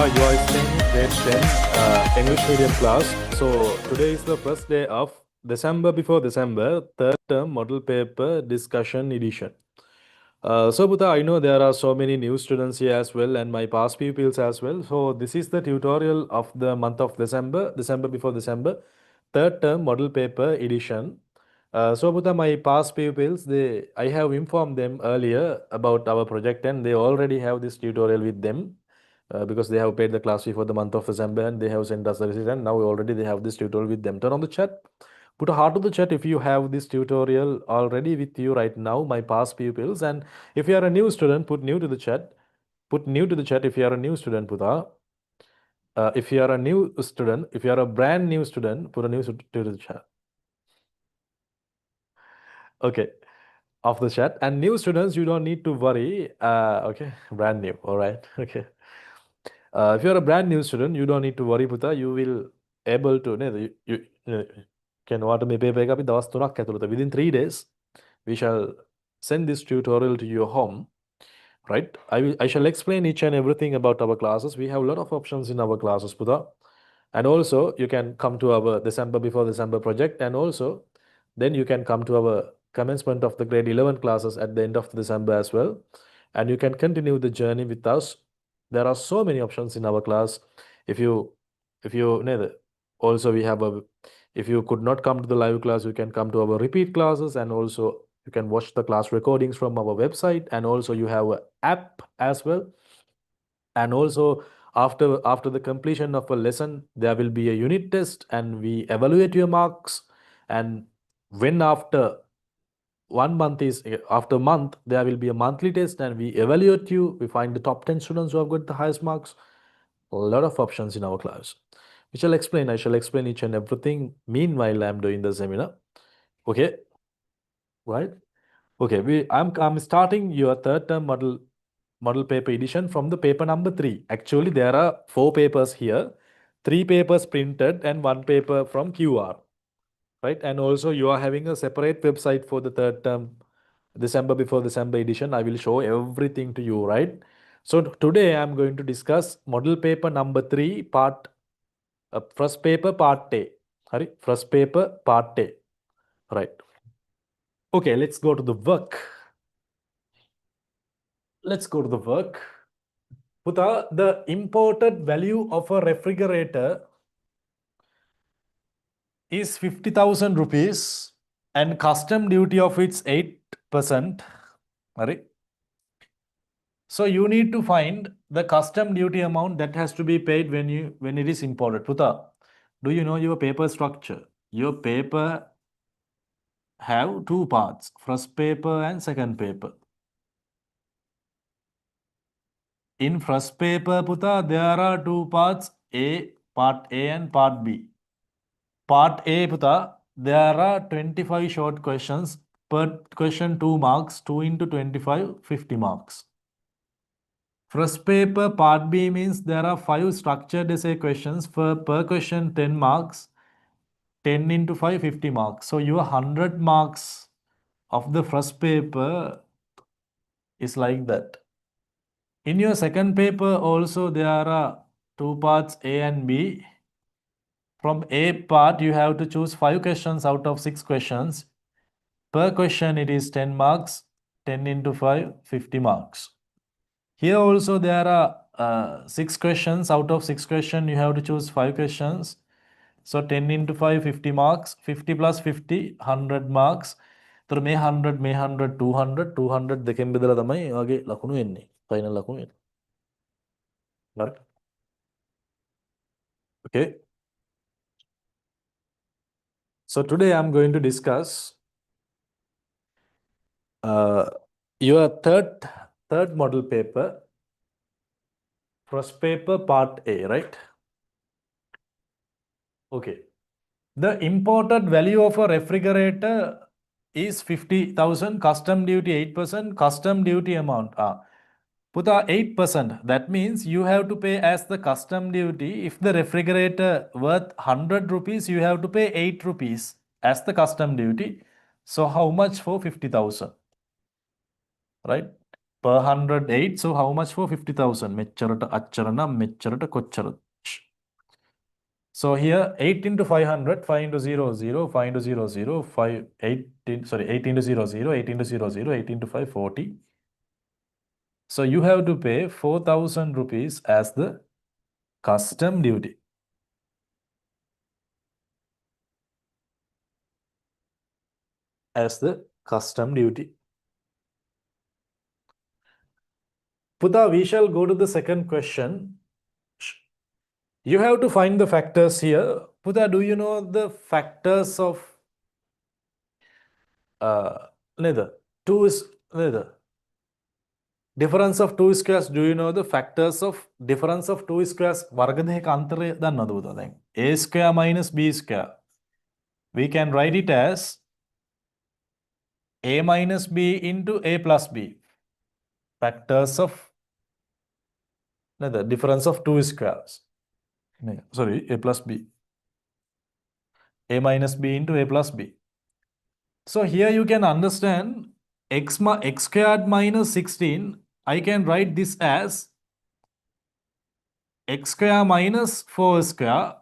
You are staying grade 10 English medium class. So today is the first day of December before December, third term model paper discussion edition. So Buddha, I know there are so many new students here as well and my past pupils as well. So this is the tutorial of the month of December, December before December, third term model paper edition. So Buddha, my past pupils, I have informed them earlier about our project and they already have this tutorial with them. Because they have paid the class fee for the month of December and they have sent us the receipt and now already they have this tutorial with them. Turn on the chat. Put a heart to the chat if you have this tutorial already with you right now, my past pupils. And if you are a new student, put new to the chat. Put new to the chat if you are a new student, Putha. If you are a new student, if you are a brand new student, put a new to the chat. Okay, off the chat. And new students, you don't need to worry. Okay, brand new. All right. Okay. If you're a brand new student, you don't need to worry, Putha. You will able to can water me paper එක අපි දවස් 3ක් ඇතුළත within 3 days we shall send this tutorial to your home, right? I shall explain each and everything about our classes. We have a lot of options in our classes, Putha. And also you can come to our December before December project and also then you can come to our commencement of the grade 11 classes at the end of December as well. And you can continue the journey with us. There are so many options in our class. If you also we have a, if you could not come to the live class, you can come to our repeat classes and also you can watch the class recordings from our website and also you have an app as well. And also after the completion of a lesson, there will be a unit test and we evaluate your marks. And when after 1 month is after a month, there will be a monthly test and we evaluate you. We find the top 10 students who have got the highest marks. A lot of options in our class. I shall explain each and everything. Meanwhile, I'm doing the seminar. Okay. Right. Okay. I'm starting your third term model paper edition from the paper number 3. Actually, there are 4 papers here, 3 papers printed and 1 paper from QR, right? And also you are having a separate website for the third term December before December edition. I will show everything to you, right? So today I'm going to discuss model paper number 3 part, first paper part A. First paper part A, right? Okay, let's go to the work. Let's go to the work. Putha, the imported value of a refrigerator is 50,000 rupees and custom duty of its 8%. Right? So you need to find the custom duty amount that has to be paid when it is imported. Putha, do you know your paper structure? Your paper have 2 parts, first paper and second paper. In first paper, Putha, there are 2 parts, part A and part B. Part A, Putha, there are 25 short questions. Per question 2 marks, 2 into 25, 50 marks. First paper, part B means there are 5 structured essay questions. Per question 10 marks, 10 into 5, 50 marks. So your 100 marks of the first paper is like that. In your second paper also there are two parts A and B. From A part you have to choose 5 questions out of 6 questions. Per question it is 10 marks, 10 into 5, 50 marks. Here also there are 6 questions. Out of 6 questions you have to choose 5 questions. So 10 into 5, 50 marks. 50 plus 50, 100 marks. So may 100, may 100, 200, 200 දෙකෙන් බෙදලා තමයි ඔයගේ ලකුණු එන්නේ. Final ලකුණු එන්නේ. Right? Okay. So today I'm going to discuss your third model paper, first paper part A, right? Okay. The imported value of a refrigerator is 50,000, custom duty 8%, custom duty amount. Put 8%. That means you have to pay as the custom duty. If the refrigerator worth 100 rupees, you have to pay 8 rupees as the custom duty. So how much for 50,000? Right? Per 108. So how much for 50,000? Mecharata acharana, mecharata kocharat. So here 8 into 500, 5 into 0, 0, 5 into 0, 0, 5, 8, sorry, 8 into 0, 0, 8 into 0, 0, 8 into 5, 40. So you have to pay 4,000 rupees as the custom duty. As the custom duty. Puta, we shall go to the second question. You have to find the factors here. Puta, do you know the factors of two is neither. Difference of two squares, do you know the factors of difference of two squares? वर्ग දෙක අන්තරය දන්නවද පුතා දැන්? A square minus B square. We can write it as A minus B into A plus B. Factors of the difference of two squares. Sorry, A plus B. A minus B into A plus B. So here you can understand x squared minus 16. I can write this as x square minus 4 square.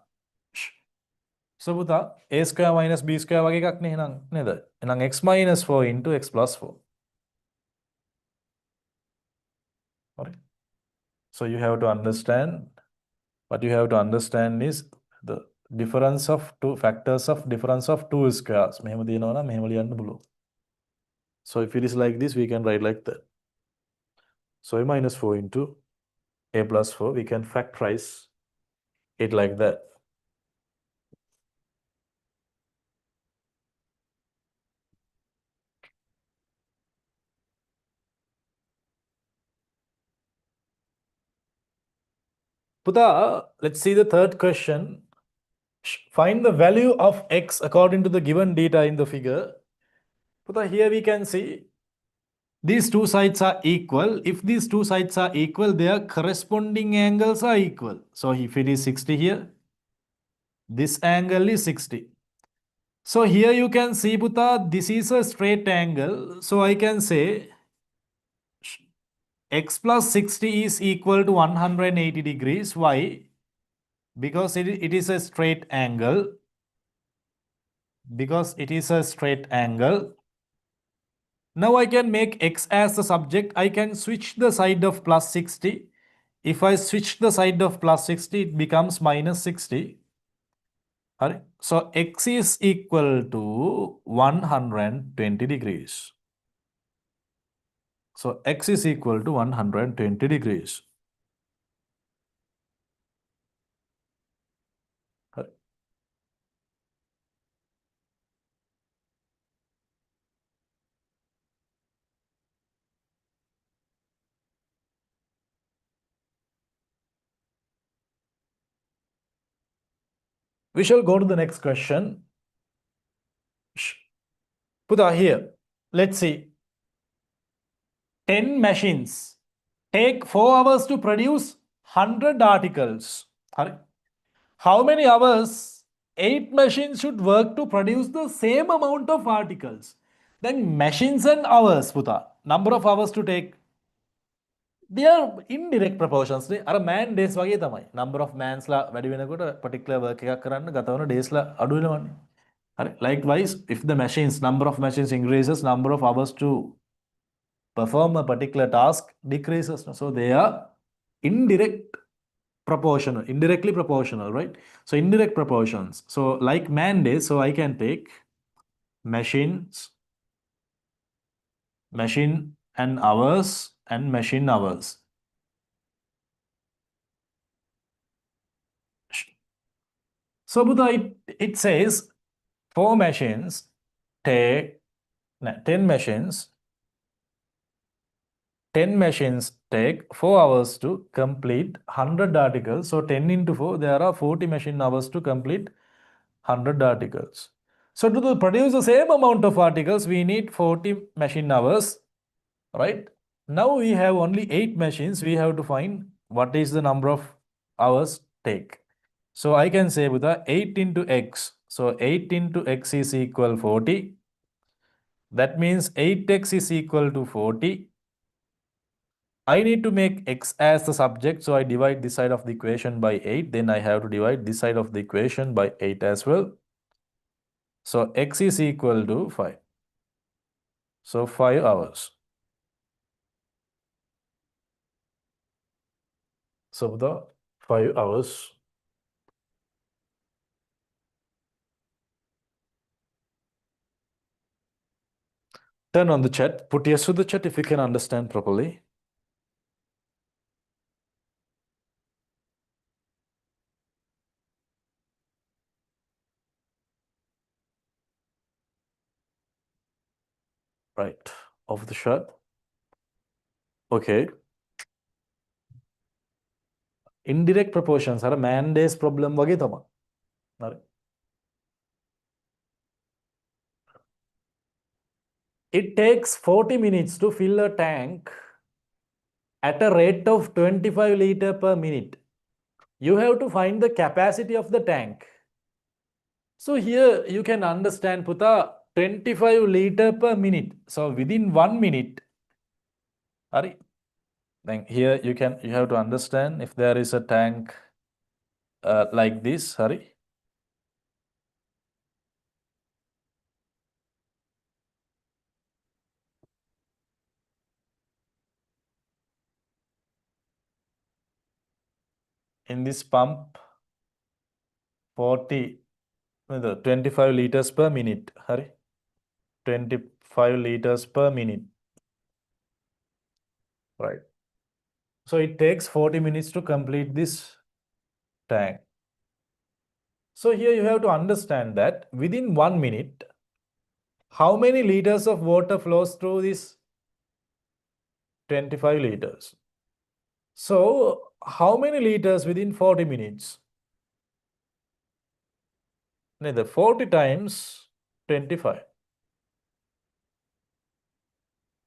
So පුතා A square minus B square වගේ එකක් නේ එහෙනම් නේද? එහෙනම් x minus 4 into x plus 4. Okay. So you have to understand, what you have to understand is the difference of two factors of difference of two squares. මෙහෙම දිනනවා නම් මෙහෙම ලියන්න පුළුවන්. So if it is like this, we can write like that. So a minus 4 into a plus 4, we can factorize it like that. Puta, let's see the third question. Find the value of x according to the given data in the figure. Puta, here we can see these two sides are equal. If these two sides are equal, their corresponding angles are equal. So if it is 60 here, this angle is 60. So here you can see, Puta, this is a straight angle. So I can say x plus 60 is equal to 180 degrees. Why? Because it is a straight angle. Because it is a straight angle. Now I can make x as the subject. I can switch the side of plus 60. If I switch the side of plus 60, it becomes minus 60. Alright. So x is equal to 120 degrees. So x is equal to 120 degrees. Alright. We shall go to the next question. Put here. Let's see. 10 machines take 4 hours to produce 100 articles. How many hours 8 machines should work to produce the same amount of articles? Then machines and hours, Puta. Number of hours to take they are indirect proportions. අර man days වගේ තමයි. Number of mans ලා වැඩි වෙනකොට particular work එකක් කරන්න ගත වන days ලා අඩු වෙනවනේ. හරි. Likewise, if the number of machines increases, number of hours to perform a particular task decreases. So they are indirectly proportional, right? So indirect proportions. So like man days, so I can take machine and hours and machine hours. So Buddha, it says 4 machines take 10 machines take 4 hours to complete 100 articles. So 10 into 4, there are 40 machine hours to complete 100 articles. So to produce the same amount of articles, we need 40 machine hours, right? Now we have only 8 machines. We have to find what is the number of hours take. So I can say with the 8 into x. So 8 into x is equal 40. That means 8x is equal to 40. I need to make x as the subject, so I divide this side of the equation by 8. Then I have to divide this side of the equation by 8 as well. So x is equal to 5. So 5 hours. So the 5 hours. Turn on the chat. Put yes to the chat if you can understand properly. Right. Off the chat. Okay. Indirect proportions are a man days problem වගේ තමයි. හරි. It takes 40 minutes to fill a tank at a rate of 25 liter per minute. You have to find the capacity of the tank. So here you can understand, Puta, 25 liter per minute. So within 1 minute, Hari, then here you have to understand if there is a tank like this, Hari. In this pump, 25 liters per minute, Hari. 25 liters per minute. Right. So it takes 40 minutes to complete this tank. So here you have to understand that within 1 minute, how many liters of water flows through this 25 liters? So how many liters within 40 minutes? Neither 40 times 25.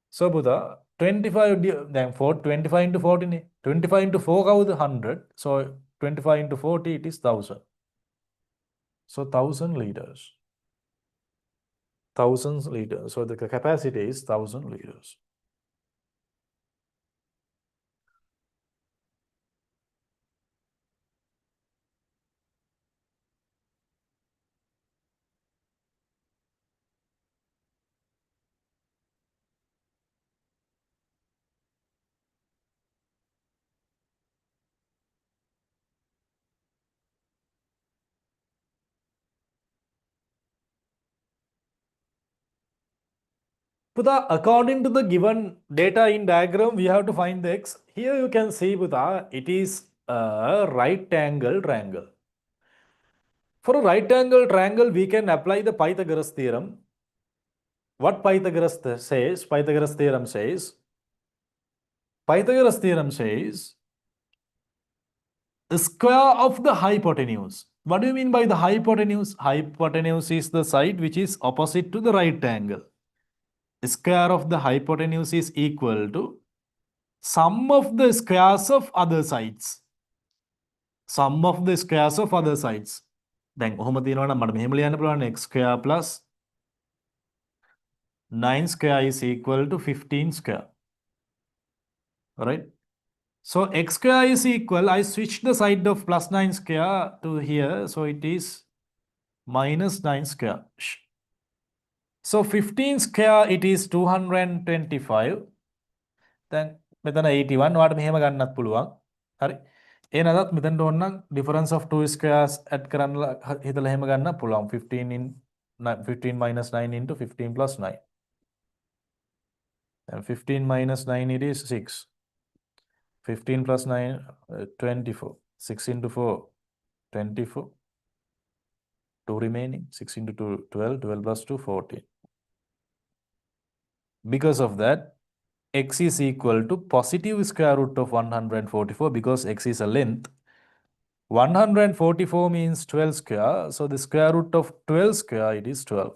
So Buddha, 25 then 25 into 40. 25 into 4 is 100. So 25 into 40 it is 1000. So 1000 liters. 1000 liters. So the capacity is 1000 liters. Buddha, according to the given data in diagram, we have to find the x. Here you can see, Buddha, it is a right angle triangle. For a right angle triangle, we can apply the Pythagoras theorem. What Pythagoras says? Pythagoras theorem says, the square of the hypotenuse. What do you mean by the hypotenuse? Hypotenuse is the side which is opposite to the right angle. The square of the hypotenuse is equal to sum of the squares of other sides. Sum of the squares of other sides. Then ඔහොම තියෙනවා නම් මට මෙහෙම ලියන්න පුළුවන් x square plus 9 square is equal to 15 square. Right? So x square is equal, I switched the side of plus 9 square to here, so it is minus 9 square. So 15 square, it is 225. දැන් මෙතන 81 ඔයාලට මෙහෙම ගන්නත් පුළුවන්. හරි. ඒ නැතත් මෙතනට ඕනනම් difference of two squares add කරන්න හිතලා එහෙම ගන්නත් පුළුවන්. 15 minus 9 into 15 plus 9. And 15 minus 9 it is 6. 15 plus 9 24. 6 into 4 24. 2 remaining. 6 into 2 12. 12 plus 2 14. Because of that, x is equal to positive square root of 144 because x is a length. 144 means 12 square. So the square root of 12 square, it is 12.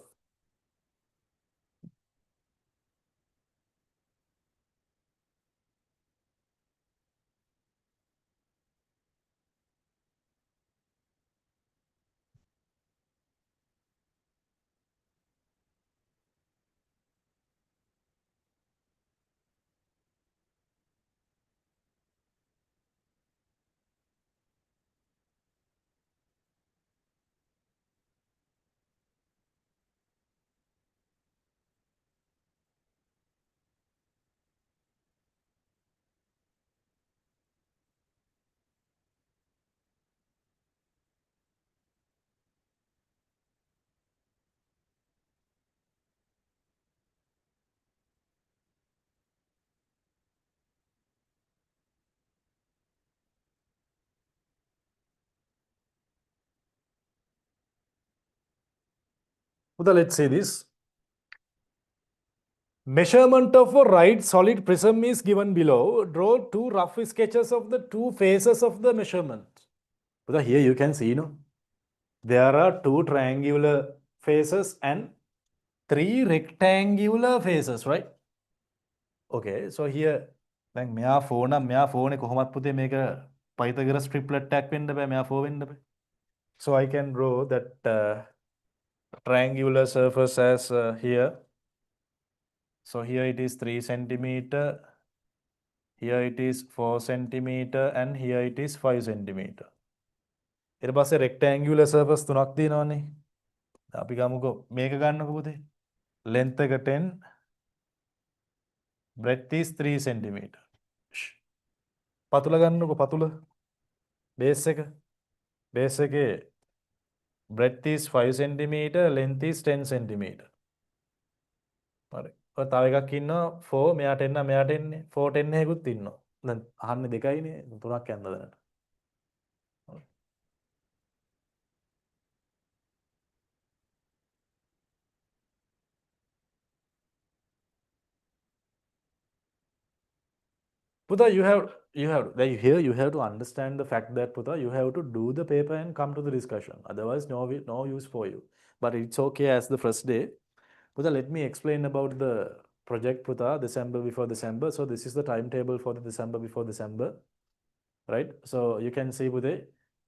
Well, let's say this. Measurement of a right solid prism is given below. Draw two rough sketches of the two faces of the measurement. But here you can see, there are two triangular faces and three rectangular faces, right? Okay, so here, දැන් මෙයා 4 නම් මෙයා 4 නේ කොහොමත් පුතේ මේක Pythagoras triplet එකක් වෙන්න බෑ මෙයා 4 වෙන්න බෑ. So I can draw that triangular surface as here. So here it is 3 centimeter, here it is 4 centimeter, and here it is 5 centimeter. ඊට පස්සේ rectangular surface තුනක් තියෙනවානේ. අපි ගමුකෝ මේක ගන්නකො පුතේ. Length එක 10, breadth is 3 centimeter. පතුල ගන්නකො පතුල. Base එක. Base එකේ breadth is 5 centimeter, length is 10 centimeter. හරි. ඔය තව එකක් ඉන්නවා 4 මෙයාට එන්න මෙයාට එන්නේ 4 10 එකකුත් ඉන්නවා. දැන් අහන්නේ දෙකයිනේ තුනක් යන්න දැනට. Puta, you have like here you have to understand the fact that Puta, you have to do the paper and come to the discussion. Otherwise, no use for you. But it's okay as the first day. Puta, let me explain about the project Puta, December before December. So this is the timetable for the December before December, right? So you can see Puta,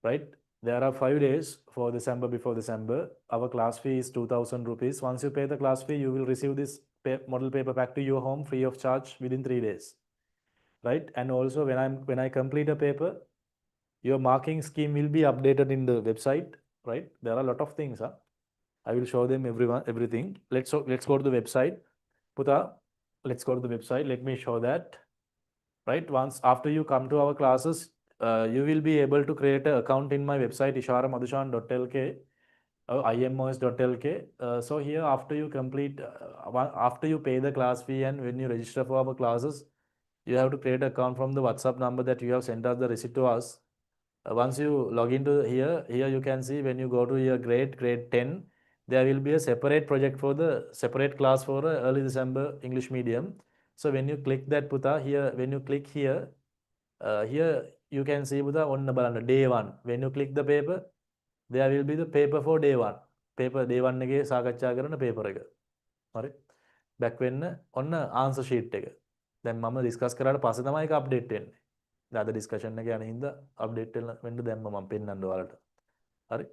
right? There are 5 days for December before December. Our class fee is 2,000 rupees. Once you pay the class fee, you will receive this model paper back to your home free of charge within 3 days. Right, and also when I complete a paper, your marking scheme will be updated in the website. Right, there are a lot of things. I will show them everything. Let's go to the website. Puta, let's go to the website. Let me show that. Right, once after you come to our classes, you will be able to create an account in my website isharamadushan.lk or imos.lk. So here after you complete, after you pay the class fee and when you register for our classes, you have to create an account from the WhatsApp number that you have sent us the receipt to us. Once you log into here you can see when you go to your grade 10, there will be a separate project for the separate class for early December English medium. So when you click that Puta here, when you click here, here you can see Puta on the day 1. When you click the paper, there will be the paper for day 1. Paper day 1 එකේ සාකච්ඡා කරන paper එක. හරි. back වෙන්න ඔන්න answer sheet එක. දැන් මම ඩිස්කස් කරාට පස්සේ තමයි ඒක අප්ඩේට් වෙන්නේ. දැන් අද ඩිස්කෂන් එක යන හින්දා අප්ඩේට් වෙන්න දැම්ම මම පෙන්නන්න ඔයාලට. හරි.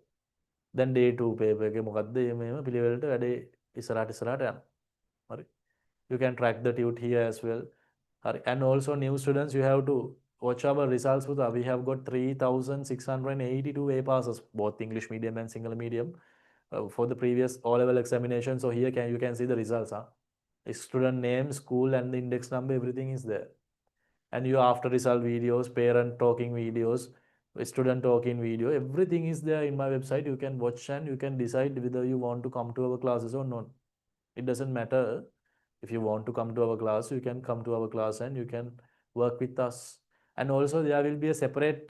දැන් day 2 paper එකේ මොකද්ද මේව පිළිවෙලට වැඩේ ඉස්සරහට යනවා. හරි. You can track the tut here as well. හරි. And also new students you have to watch our results. Putha. We have got 3,682 A passes, both English medium and Sinhala medium, for the previous O-level examination. So here you can see the results. Huh? Student name, school, and the index number, everything is there. And your after result videos, parent talking videos, student talking video, everything is there in my website. You can watch and you can decide whether you want to come to our classes or not. It doesn't matter. If you want to come to our class, you can come to our class and you can work with us. And also there will be a separate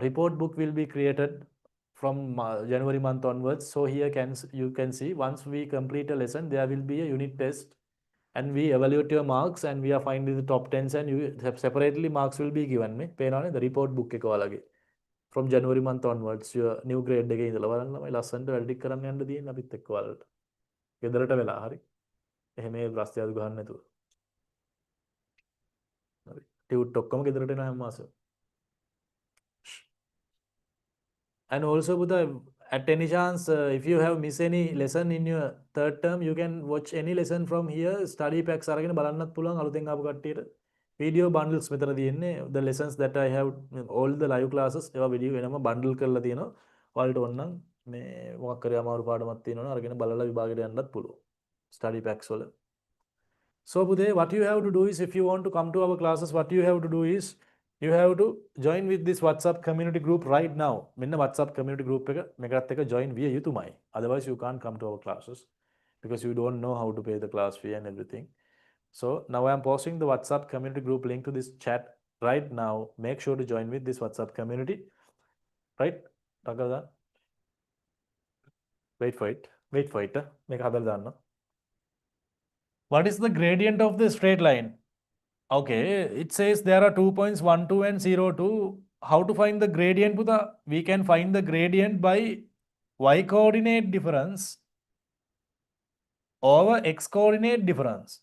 report book will be created from January month onwards. So here you can see once we complete a lesson, there will be a unit test and we evaluate your marks and we are finding the top 10s and you separately marks will be given me පේනවනේ the report book එක ඔයාලගේ from January month onwards your new grade එකේ ඉඳලා බලන්න ළමයි ලස්සනට වැඩ ටික කරන්න යන්න තියෙන අපිත් එක්ක ඔයාලට ගෙදරට වෙලා හරි එහෙම මේ ප්‍රශ්නයක් ගහන්න නැතුව හරි ටියුට් ඔක්කොම ගෙදරට එනවා හැම මාසෙම and also Buddha, at any chance if you have missed any lesson in your third term you can watch any lesson from here study packs අරගෙන බලන්නත් පුළුවන් අලුතෙන් ආපු කට්ටියට video bundles මෙතන තියෙන්නේ the lessons that I have all the live classes ඒවා video වෙනම bundle කරලා තියෙනවා ඔයාලට ඕනනම් මේ මොකක් කරේ අමාරු පාඩමක් තියෙනවනම් අරගෙන බලලා විභාගෙට යන්නත් පුළුවන් study packs වල so Budhe, what you have to do is if you want to come to our classes what you have to do is you have to join with this WhatsApp community group right now. මෙන්න WhatsApp community group එක මේකත් එක්ක join විය යුතුමයි. Otherwise you can't come to our classes because you don't know how to pay the class fee and everything. So now I am posting the WhatsApp community group link to this chat right now. Make sure to join with this WhatsApp community. Right? Wait for it. Wait for it. මේක හදලා දාන්න. What is the gradient of the straight line? Okay, it says there are 2 points 1, 2 and 0, 2. How to find the gradient? We can find the gradient by y coordinate difference over x coordinate difference.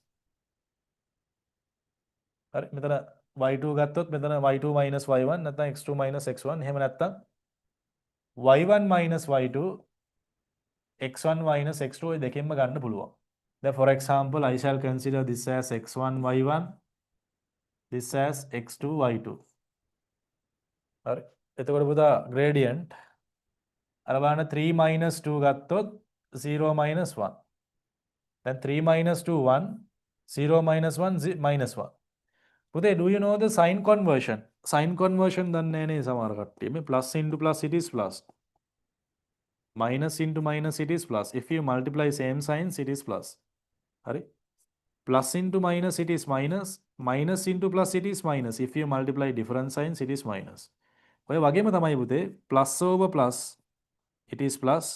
හරි මෙතන y2 ගත්තොත් මෙතන y2 minus y1 නැත්නම් x2 minus x1 එහෙම නැත්නම් y1 minus y2 x1 minus x2 ඔය දෙකෙන්ම ගන්න පුළුවන්. Then for example I shall consider this as x1 y1 this as x2 y2 හරි එතකොට පුතා gradient අර බලන්න 3 minus 2 ගත්තොත් 0 minus 1 then 3 minus 2 1 0 minus 1 minus 1 පුතේ do you know the sign conversion දන්නේ නැහැ නේ සමහර කට්ටිය මේ plus into plus it is plus minus into minus it is plus if you multiply same signs it is plus හරි plus into minus it is minus minus into plus it is minus if you multiply different signs it is minus ඔය වගේම තමයි පුතේ plus over plus it is plus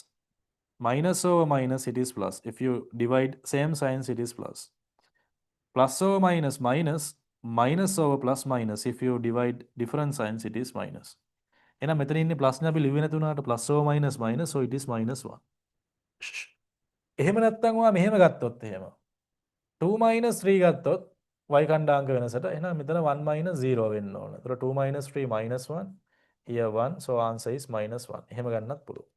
minus over minus it is plus if you divide same signs it is plus plus over minus minus minus over plus minus if you divide different signs it is minus එහෙනම් මෙතන ඉන්නේ plus නේ අපි ලිව්වේ නැති උනාට plus over minus minus so it is minus 1 එහෙම නැත්නම් ඔයා මෙහෙම ගත්තොත් එහෙම 2 minus 3 ගත්තොත් y කණ්ඩාංක වෙනසට එහෙනම් මෙතන 1 minus 0 වෙන්න ඕන. ඒතර 2 minus 3 minus 1 here 1 so answer is minus 1. එහෙම ගන්නත් පුළුවන්.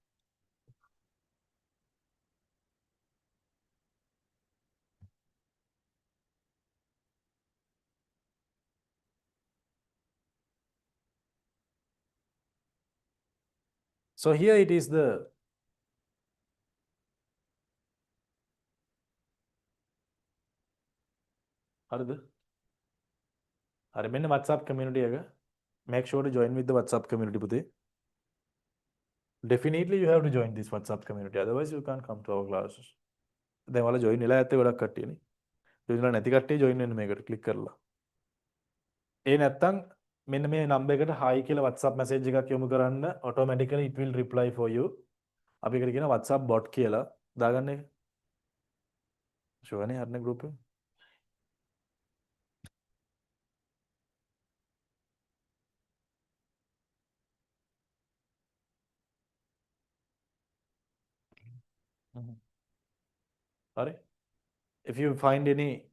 So here it is the හරිද? හරි මෙන්න WhatsApp community එක. Make sure to join with the WhatsApp community පුතේ. Definitely you have to join this WhatsApp community otherwise you can't come to our classes. දැන් ඔයාලා join වෙලා ඇත්තේ ගොඩක් කට්ටියනේ. join වෙලා නැති කට්ටිය join වෙන්න මේකට click කරලා. ඒ නැත්තම් මෙන්න මේ number එකට hi කියලා WhatsApp message එකක් යොමු කරන්න automatically it will reply for you. අපි එකට කියන WhatsApp bot කියලා දාගන්න එක. sure නේ හරිනේ group එක. Sorry. If you find any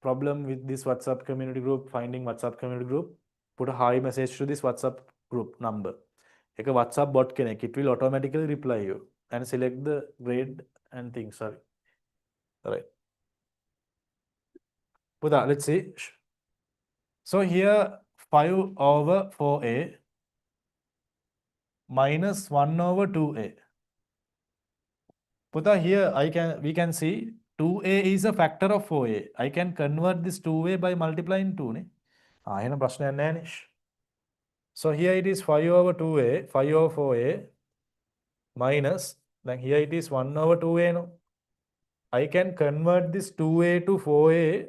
problem with this WhatsApp community group, finding WhatsApp community group, put a hi message to this WhatsApp group number. Like a WhatsApp bot connect, it will automatically reply you and select the grade and things. Sorry. All right. Put that, let's see. So here 5 over 4a minus 1 over 2a. Putha, here we can see 2a is a factor of 4a. I can convert this 2a by multiplying 2. Ne? එහෙනම් ප්‍රශ්නයක් නැහැ නේ. So here it is 5 over 2a, 5 over 4a minus, then here it is 1 over 2a. No? I can convert this 2a to 4a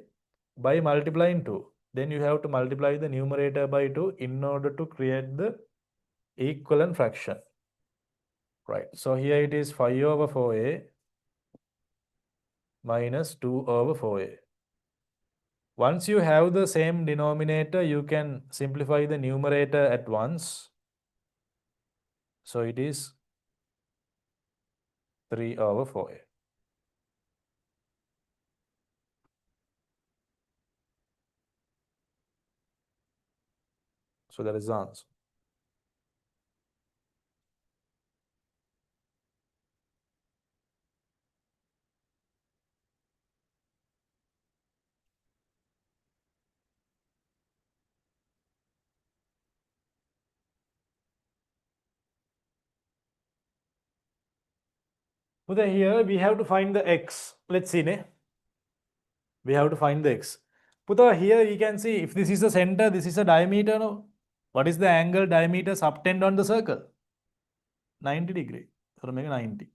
by multiplying 2. Then you have to multiply the numerator by 2 in order to create the equivalent fraction. Right. So here it is 5 over 4a minus 2 over 4a. Once you have the same denominator, you can simplify the numerator at once. So it is 3 over 4a. So that is the answer. So here we have to find the x. Let's see. Ne? We have to find the x. Putha, here you can see if this is the center, this is a diameter. No? What is the angle diameter subtend on the circle? 90 degree. So make 90.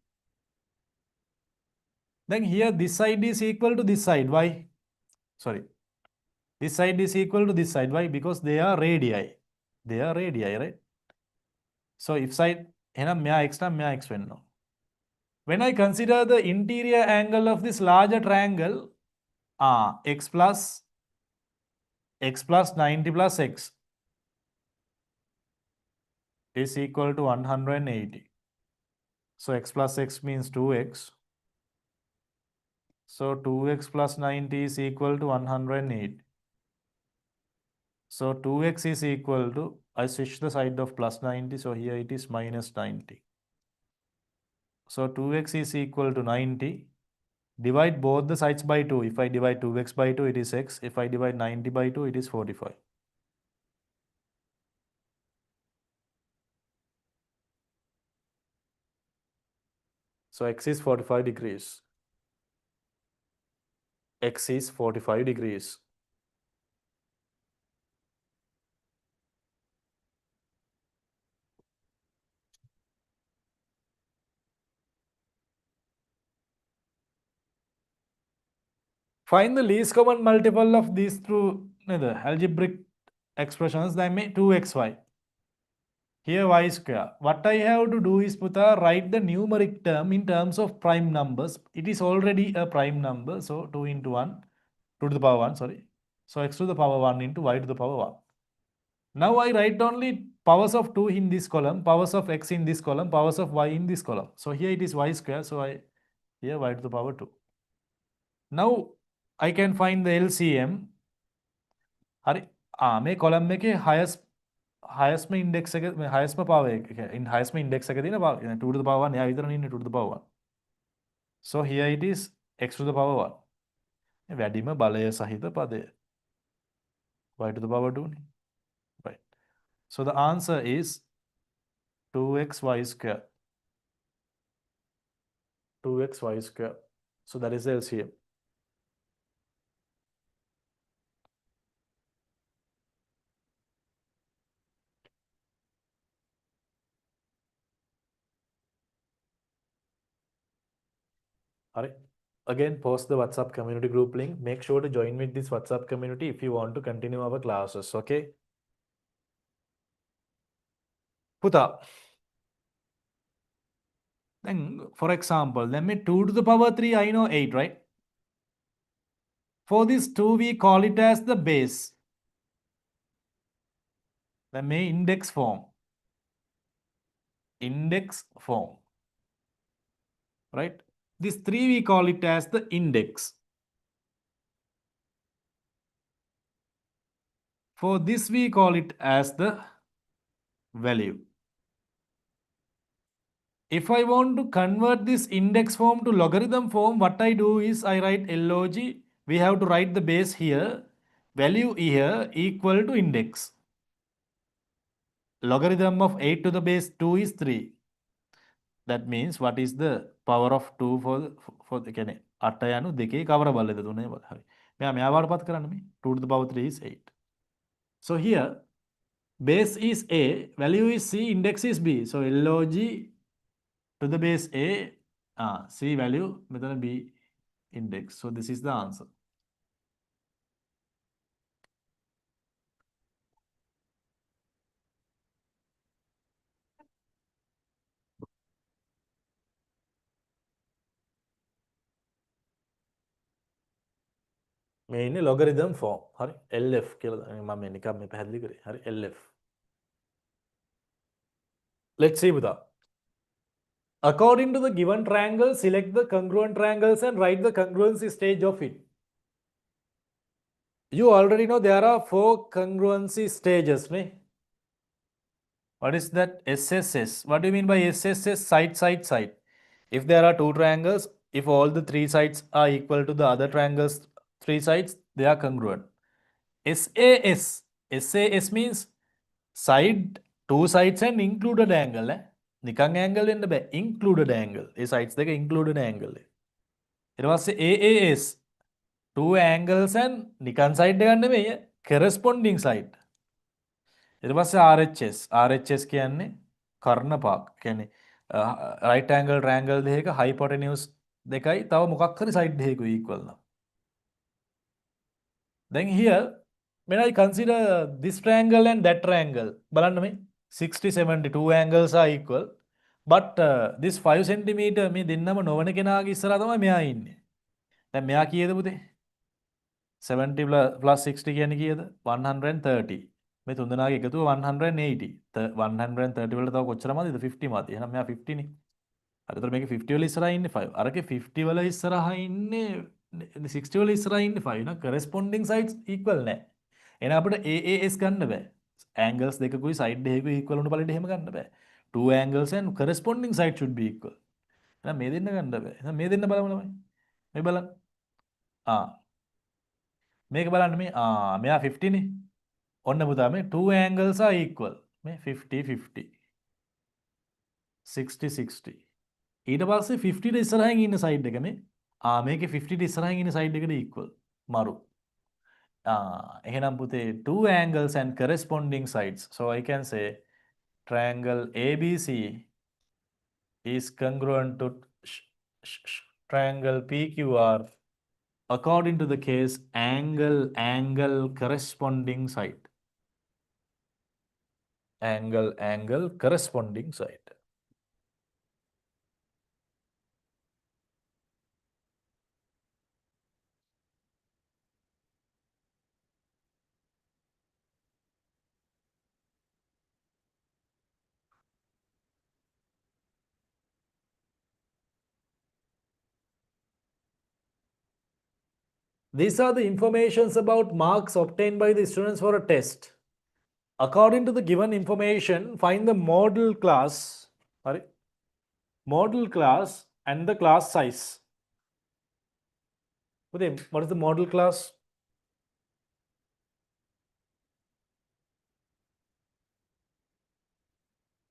Then here this side is equal to this side. Why? Sorry. This side is equal to this side. Why? Because they are radii. They are radii, right? So if side, x when I consider the interior angle of this larger triangle, x plus 90 plus x is equal to 180. So x plus x means 2x. So 2x plus 90 is equal to 108. So 2x is equal to, I switch the side of plus 90, so here it is minus 90. So 2x is equal to 90. Divide both the sides by 2. If I divide 2x by 2, it is x. If I divide 90 by 2, it is 45. So x is 45 degrees. X is 45 degrees. Find the least common multiple of these through the algebraic expressions. That means 2xy. Here y square. What I have to do is write the numeric term in terms of prime numbers. It is already a prime number. So 2 into 1, 2 to the power 1, sorry. So x to the power 1 into y to the power 1. Now I write only powers of 2 in this column, powers of x in this column, powers of y in this column. So here it is y square. So here y to the power 2. Now I can find the LCM. හරි මේ column එකේ highest index එක highest power එක in highest index එක තියෙන 2 to the power 1 එයා විතරනේ ඉන්නේ 2 to the power 1. So here it is x to the power 1. වැඩිම බලය සහිත පදය. Y to the power 2 නේ. Right. So the answer is 2xy square. 2xy square. So that is the LCM. Alright. Again, post the WhatsApp community group link. Make sure to join with this WhatsApp community if you want to continue our classes. Okay. Putha. Then, for example, let me 2 to the power 3, I know 8, right? For this 2, we call it as the base. The main index form. Index form. Right? This 3, we call it as the index. For this, we call it as the value. If I want to convert this index form to logarithm form, what I do is I write log. We have to write the base here. value here equal to index. Logarithm of 8 to the base 2 is 3. That means what is the power of 2 for the කියන්නේ 8 යනු 2 කවර බලද 3 බල. හරි. මෙයා මෙයා වඩපත් කරන්න මේ 2 to the power 3 is 8. So here base is A, value is C, index is B. So log to the base A, C value මෙතන B index. So this is the answer. මේ ඉන්නේ logarithm form. හරි. LF කියලා මම මේ නිකන් මේ පැහැදිලි කරේ. හරි LF. Let's see පුතා. According to the given triangle, select the congruent triangles and write the congruency stage of it. You already know there are 4 congruency stages. Ne? What is that? SSS. What do you mean by SSS? Side, side, side. If there are 2 triangles, if all the 3 sides are equal to the other triangles, 3 sides, they are congruent. SAS. SAS means side, 2 sides and included angle. නිකං angle වෙන්න බෑ. Included angle. ඒ sides දෙක included angle. ඊට පස්සේ AAS. 2 angles and නිකන් side එකක් නෙමෙයි. corresponding side. ඊට පස්සේ RHS. RHS කියන්නේ කර්ණපාක. කියන්නේ right angle triangle දෙකක hypotenuse දෙකයි තව මොකක් හරි side දෙකකුයි equal නම්. Then here when I consider this triangle and that triangle බලන්න මේ 60 70 2 angles are equal but this 5 centimeter මේ දෙන්නම නොවන කෙනාගේ ඉස්සරහා තමයි මෙයා ඉන්නේ. දැන් මෙයා කීයද පුතේ? 70 plus 60 කියන්නේ කීයද? 130. මේ තුන් දෙනාගේ එකතුව 180. 130 වලට තව කොච්චර මදිද? 50 මදි. එහෙනම් මෙයා 50 නේ. හරි. ඒතර මේකේ 50 වල ඉස්සරහා ඉන්නේ 5. අරකේ 50 වල ඉස්සරහා ඉන්නේ 60 වල ඉස්සරහා ඉන්නේ 5 නා corresponding sides equal නැහැ. එහෙනම් අපිට AAS ගන්න බෑ. angles දෙකකුයි side දෙකකුයි equal වුණ බලන්න එහෙම ගන්න බෑ. 2 angles and corresponding side should be equal. එහෙනම් මේ දෙන්න ගන්න බෑ. එහෙනම් මේ දෙන්න බලමු ළමයි. මේ බලන්න. මේක බලන්න මේ මෙයා 50 නේ. ඔන්න පුතා මේ 2 angles are equal. මේ 50 50. 60 60. ඊට පස්සේ 50 ට ඉස්සරහින් ඉන්න side එක මේ මේකේ 50 ට ඉස්සරහින් ඉන්න side එකට equal. මරු. එහෙනම් පුතේ 2 angles and corresponding sides. So I can say triangle ABC is congruent to triangle PQR according to the case angle corresponding side. Angle corresponding side. These are the informations about marks obtained by the students for a test. According to the given information, find the model class, and the class size. What is the model class?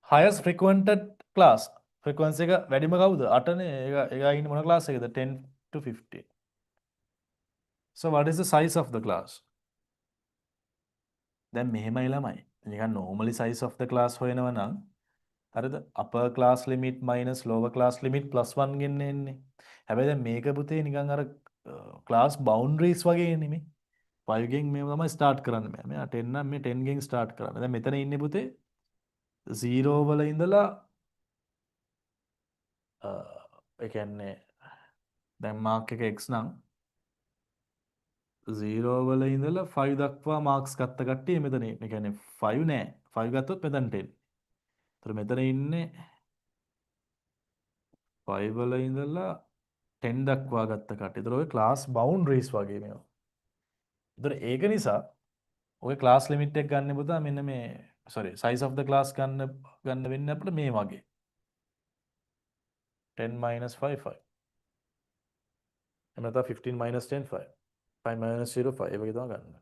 Highest frequented class. Frequency එක වැඩිම කවුද? 8 නේ. ඒක ඉන්නේ මොන class එකද? 10 to 15. So what is the size of the class? දැන් මෙහෙමයි ළමයි. නිකන් normally size of the class හොයනවා නම් හරිද? upper class limit minus lower class limit plus 1 ගෙන්න එන්නේ. හැබැයි දැන් මේක පුතේ නිකන් අර class boundaries වගේ නෙමෙයි. 5 ගෙන් මේ තමයි start කරන්න බෑ. මෙයා 10 නම් මේ 10 ගෙන් start කරන්න. දැන් මෙතන ඉන්නේ පුතේ 0 වල ඉඳලා ඒ කියන්නේ දැන් mark එක x නම් 0 වල ඉඳලා 5 දක්වා marks ගත්ත කට්ටිය මෙතන ඉන්නේ. ඒ කියන්නේ 5 නෑ. 5 ගත්තොත් මෙතන 10. ඒතර මෙතන ඉන්නේ 5 වල ඉඳලා 10 දක්වා ගත්ත කට්ටිය. ඒතර ඔය class boundaries වගේ මේවා. ඒතර ඒක නිසා ඔය class limit එක ගන්න පුතා මෙන්න මේ size of the class ගන්න වෙන්නේ අපිට මේ වගේ. 10 minus 5 5. එහෙම නැත්නම් 15 minus 10 5. 5 minus 0 5 ඒ වගේ තමයි ගන්න.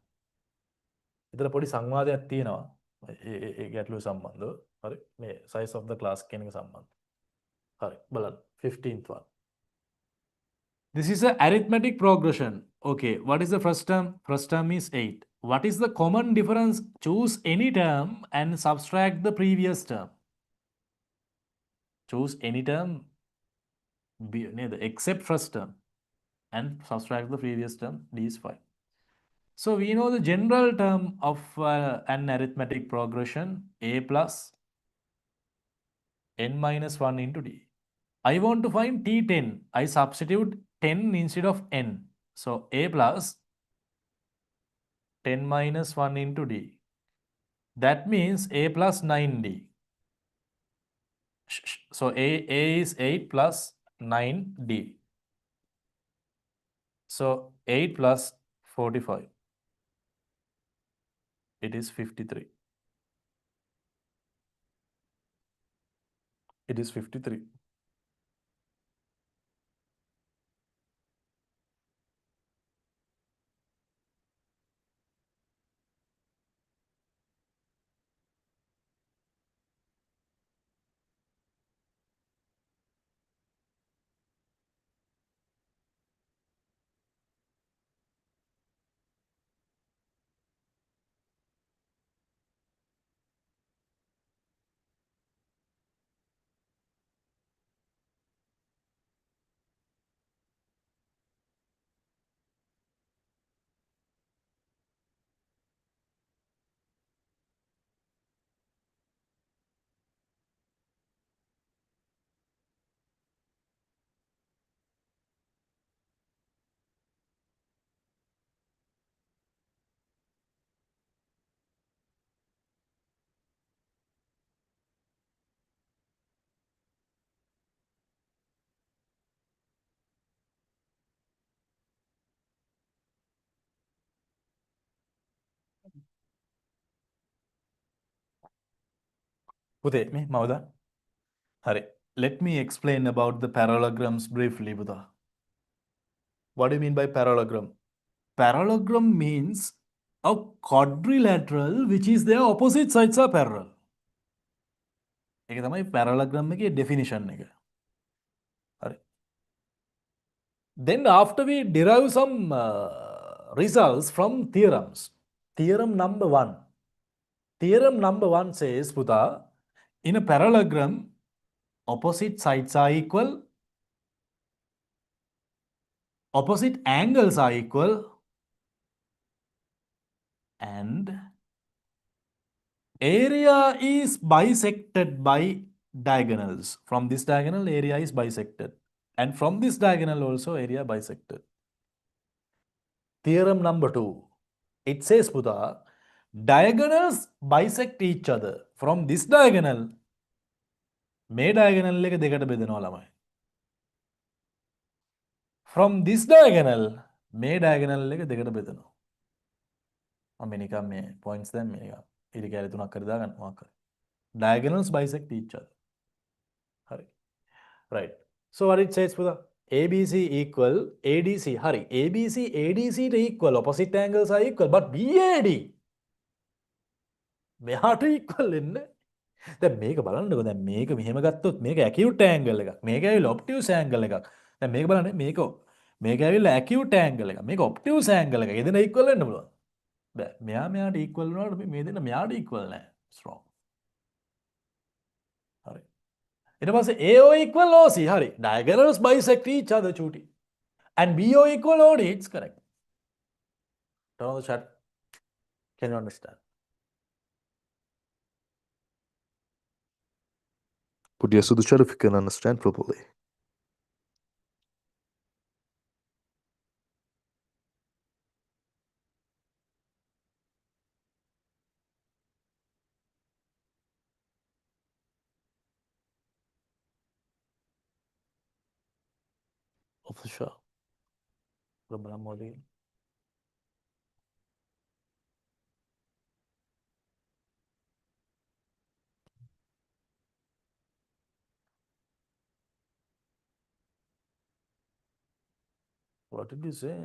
එතන පොඩි සංවාදයක් තියෙනවා. ඒ ගැටලුව සම්බන්ධව. හරි. මේ size of the class කියන එක සම්බන්ධව. හරි. බලන්න. 15th one. This is a arithmetic progression. Okay, what is the first term? First term is 8. What is the common difference? Choose any term and subtract the previous term. Choose any term except first term and subtract the previous term. D is 5. So we know the general term of an arithmetic progression, a plus n minus 1 into d. I want to find t10. I substitute 10 instead of n. So a plus 10 minus 1 into d. That means a plus 9d. So a is 8 plus 9d. So 8 plus 45. It is 53. It is 53. පුතේ මේ මවද? හරි. Let me explain about the parallelograms briefly, Buddha. What do you mean by parallelogram? Parallelogram means a quadrilateral which is their opposite sides are parallel. ඒක තමයි parallelogram එකේ definition එක. හරි. Then after we derive some results from theorems. Theorem number 1. Theorem number 1 says, Buddha, in a parallelogram, opposite sides are equal, opposite angles are equal, and area is bisected by diagonals. From this diagonal, area is bisected. And from this diagonal also, area bisected. Theorem number 2. It says, Buddha, diagonals bisect each other. From this diagonal, මේ diagonal එක දෙකට බෙදෙනවා ළමයි. From this diagonal, මේ diagonal එක දෙකට බෙදෙනවා. මම නිකන් මේ points දැන් මේ නිකන් ඉරි කැලේ තුනක් කර දාගන්න මොකක් හරි. Diagonals bisect each other. හරි. Right. So what it says for the ABC equal ADC. Hurry. ABC, ADC to equal. Opposite angles are equal. But BAD. මෙහාට equal වෙන්නේ. දැන් මේක බලන්නකෝ. දැන් මේක මෙහෙම ගත්තොත් මේක acute angle එකක්. මේක ඇවිල්ලා obtuse angle එකක්. දැන් මේක බලන්න මේක ඇවිල්ලා acute angle එකක්. මේක obtuse angle එකක්. ඒ දෙන equal වෙන්න පුළුවන්. බෑ. මෙයාට equal වුණාට මේ දෙන්න මෙයාට equal නැහැ. Strong. හරි. ඊට පස්සේ AO equal OC. හරි. Diagonals bisect each other චූටි. And BO equal OD. It's correct. Turn on the chat. Can you understand? Put yes to the chat if you can understand properly. Oh, for sure. Problem model. What did you say?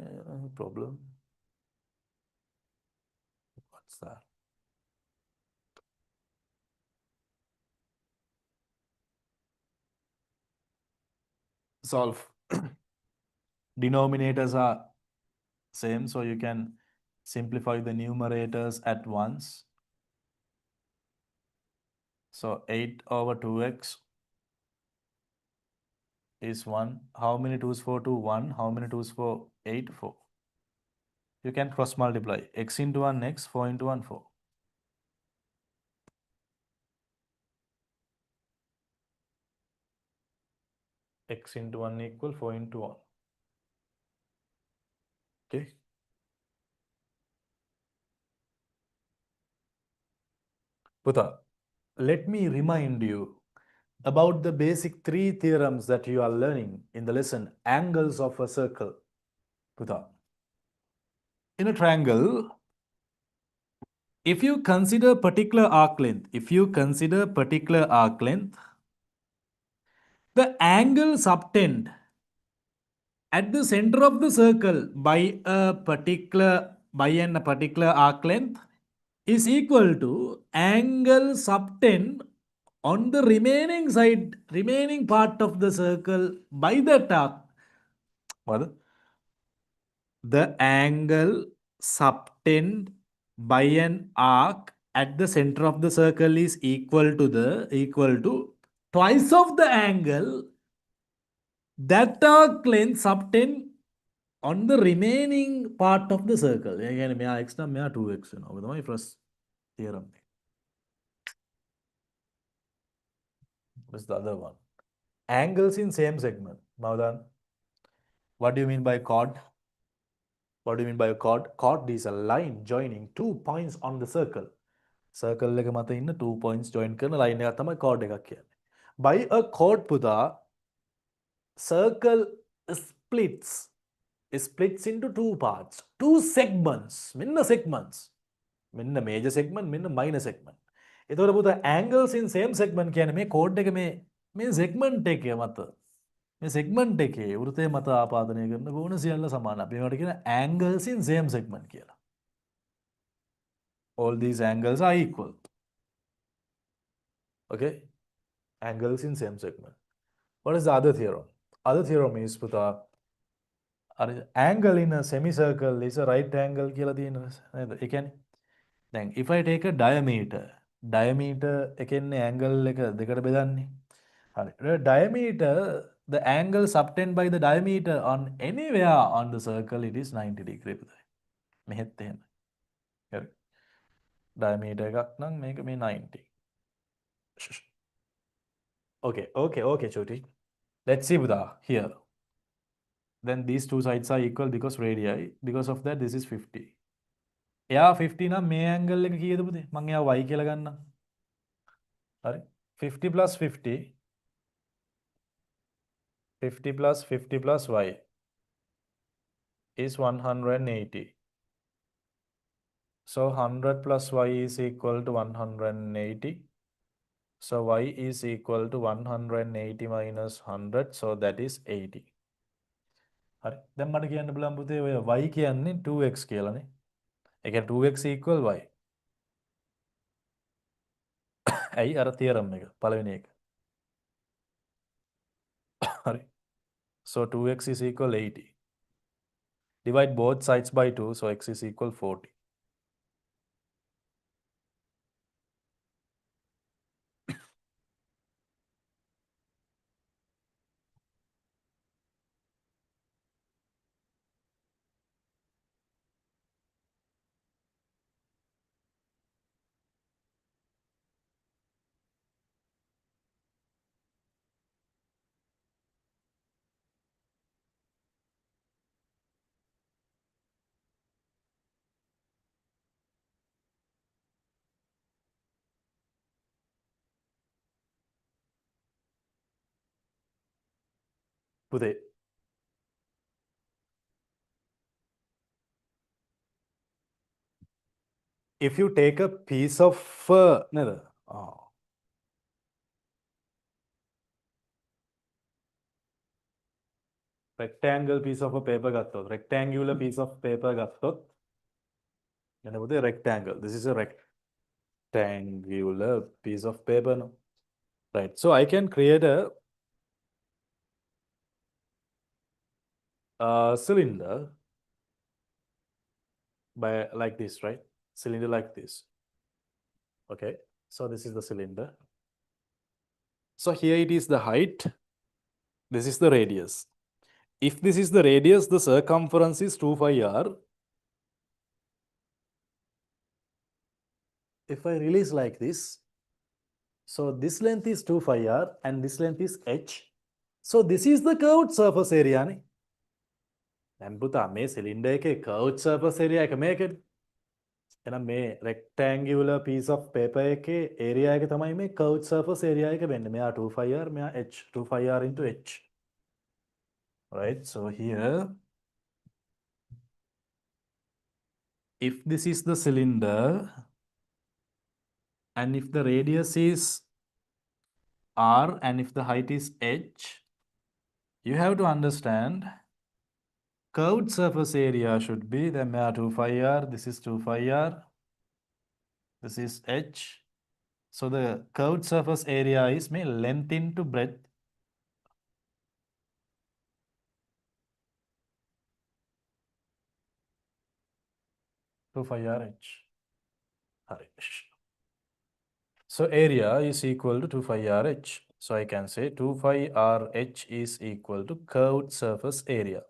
Problem? So, solve. Denominators are same, so you can simplify the numerators at once. So 8 over 2x is 1. How many 2's for 2? 1. How many 2's for 8? 4. You can cross multiply. X into 1 x, 4 into 1 4. X into 1 equal 4 into 1. Okay. Putha, let me remind you about the basic 3 theorems that you are learning in the lesson angles of a circle. Putha, in a triangle, if you consider particular arc length, the angle subtend at the center of the circle by a particular arc length is equal to angle subtend on the remaining part of the circle by that arc. What? The angle subtend by an arc at the center of the circle is equal to twice of the angle that arc length subtend on the remaining part of the circle. Again, may x na may 2x my first theorem. What's the other one? Angles in same segment. Maudan, what do you mean by chord? What do you mean by a chord? Chord is a line joining 2 points on the circle. Circle එක මත ඉන්න 2 points join කරන line එකක් තමයි chord එකක් කියන්නේ. By a chord පුතා, circle splits into 2 parts, 2 segments. මෙන්න segments. මෙන්න major segment, මෙන්න minor segment. එතකොට පුතා angles in same segment කියන්නේ මේ chord එක මේ segment එකේ මත මේ segment එකේ වෘතය මත ආපාදනය කරන කෝණ සියල්ල සමාන. අපි මේවට කියන angles in same segment කියලා. All these angles are equal. Okay? Angles in same segment. What is the other theorem? Other theorem is පුතා angle in a semicircle is a right angle කියලා තියෙනවා නේද? ඒ කියන්නේ දැන් if I take a diameter එකෙන්නේ angle එක දෙකට බෙදන්නේ. හරි. Diameter, the angle subtend by the diameter on anywhere on the circle it is 90 degree පුතා. මෙහෙත් එහෙමයි. හරි. Diameter එකක් නම් මේක මේ 90. Okay, Choti. Let's see Buddha here. Then these two sides are equal because radii. Because of that, this is 50. Yeah, 50 නම් මේ angle එක කීයද පුතේ? මම එයා y කියලා ගන්නම්. හරි. 50 plus 50. 50 plus 50 plus y is 180. So 100 plus y is equal to 180. So y is equal to 180 minus 100. So that is 80. හරි. දැන් මට කියන්න බලන්න පුතේ ඔය y කියන්නේ 2x කියලානේ. ඒ කියන්නේ 2x equal y. ඇයි අර theorem එක පළවෙනි එක. හරි. So 2x is equal 80. Divide both sides by 2, so x is equal 40. පුතේ if you take a piece of නේද? rectangle piece of a paper ගත්තොත් rectangular piece of paper ගත්තොත් a rectangle. This is a rectangular piece of paper. No? Right. So I can create a cylinder by like this, right? Cylinder like this. Okay. So this is the cylinder. So here it is the height. This is the radius. If this is the radius, the circumference is 2 pi r. If I release like this, so this length is 2 pi r and this length is h. So this is the curved surface area. Ne? දැන් පුතා මේ cylinder එකේ curved surface area එක මේකනේ. එහෙනම් මේ rectangular piece of paper එකේ area එක තමයි මේ curved surface area එක වෙන්නේ. මෙයා 2 pi r, මෙයා h. 2 pi r into h. Right? So here, if this is the cylinder and if the radius is r and if the height is h, you have to understand curved surface area should be the 2 pi r, this is 2 pi r, this is h. So the curved surface area is my length into breadth. To 5 RH. So area is equal to 2 pi RH. So I can say 2 pi RH is equal to curved surface area.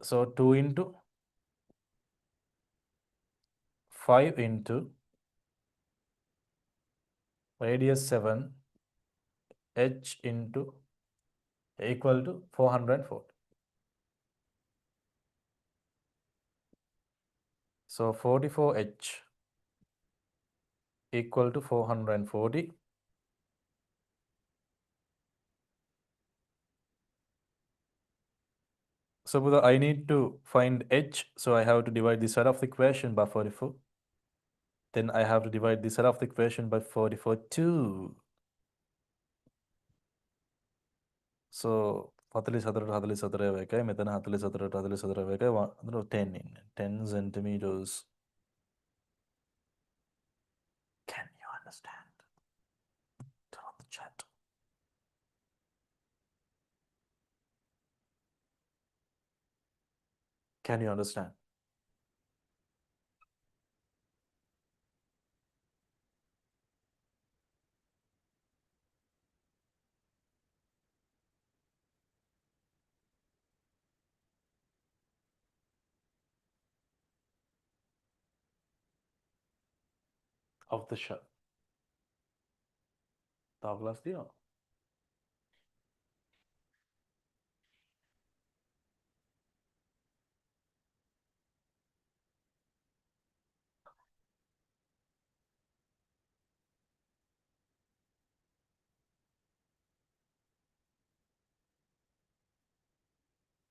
So 2 into 5 into radius 7 h into equal to 440. So 44h equal to 440. So I need to find h, so I have to divide this side of the equation by 44. Then I have to divide this side of the equation by 44 too. So 44 එකයි මෙතන 44 එකයි 10 in 10 centimeters. Can you understand? Turn on the chat. Can you understand? Of the shell. තව class තියෙනවා.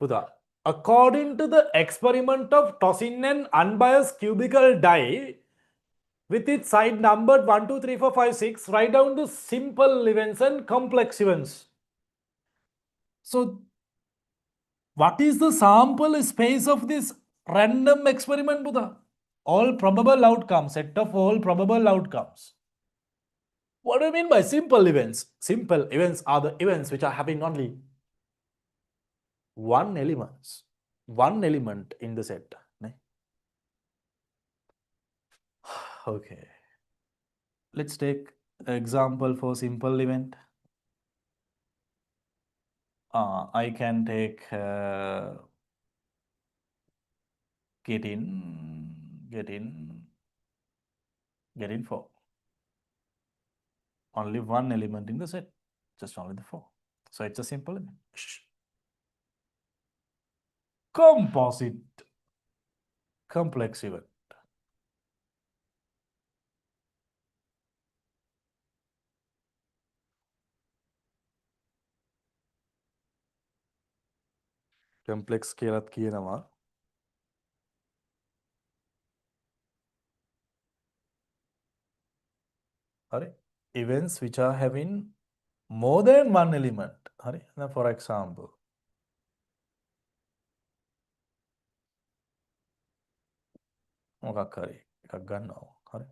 පුතා, according to the experiment of tossing an unbiased cubical die with its side numbered 1, 2, 3, 4, 5, 6, write down the simple events and complex events. So what is the sample space of this random experiment, Buddha? All probable outcomes, set of all probable outcomes. What do you mean by simple events? Simple events are the events which are having only one element in the set. Okay. Let's take an example for simple event. I can take get in 4. Only one element in the set, just only the 4. So it's a simple event. Composite complex event. Complex කියලත් කියනවා. හරි. Events which are having more than one element. හරි. Now for example, මොකක් හරි එකක් ගන්නවා. හරි.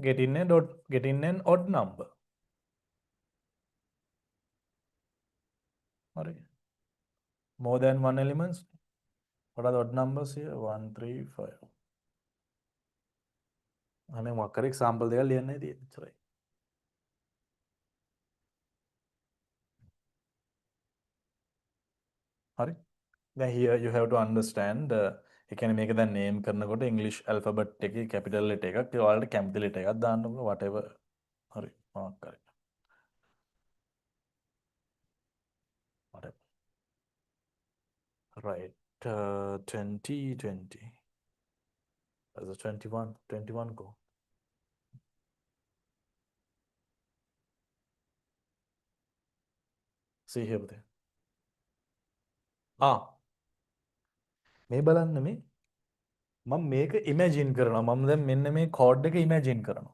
Getting an odd number. හරි. More than one elements. What are the odd numbers here? 1, 3, 5. අනේ මොකක් හරි example දෙකක් ලියන්නයි තියෙන්නේ. එච්චරයි. හරි. දැන් here you have to understand ඒ කියන්නේ මේක දැන් name කරනකොට English alphabet එකේ capital letter එකක් ඒ ඔයාලට කැමති letter එකක් දාන්නකො whatever. හරි. මොකක් හරි. whatever. Right. 2020. As a 21 go. See here පුතේ. මේ බලන්න මේ මම මේක ඉමැජින් කරනවා. මම දැන් මෙන්න මේ කෝඩ් එක ඉමැජින් කරනවා.